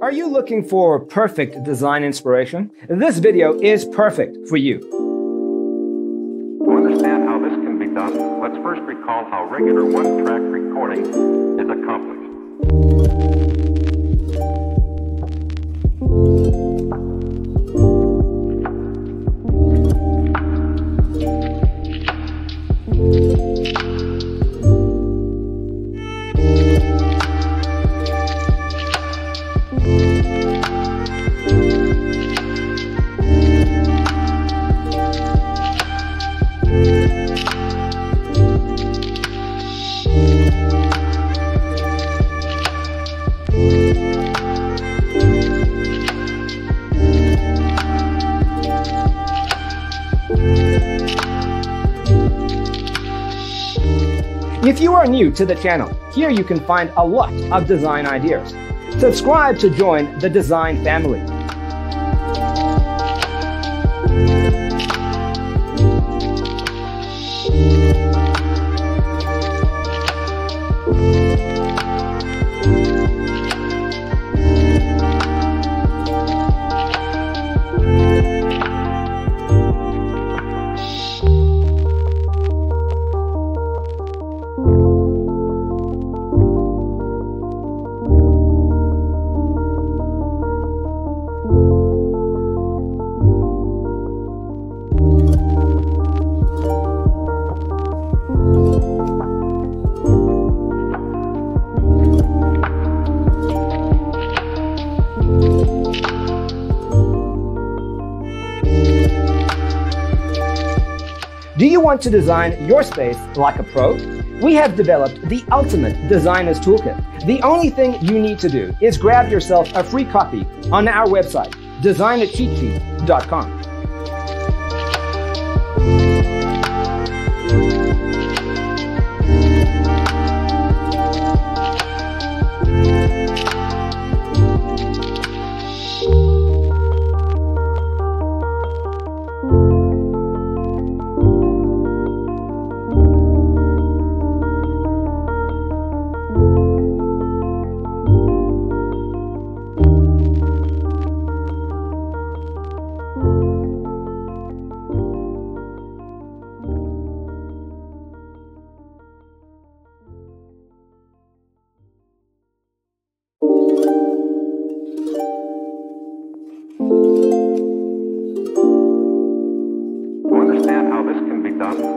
Are you looking for perfect design inspiration? This video is perfect for you. To understand how this can be done, let's first recall how regular one-track recording is accomplished. If you are new to the channel, here you can find a lot of design ideas. Subscribe to join the design family. Do you want to design your space like a pro? We have developed the ultimate designer's toolkit. The only thing you need to do is grab yourself a free copy on our website, designercheatsheet.com.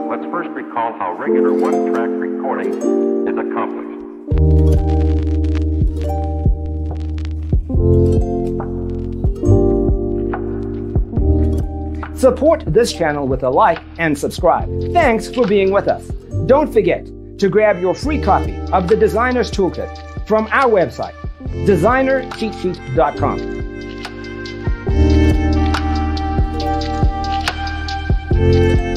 Let's first recall how regular one-track recording is accomplished. Support this channel with a like and subscribe. Thanks for being with us. Don't forget to grab your free copy of the Designer's Toolkit from our website, designercheatsheet.com.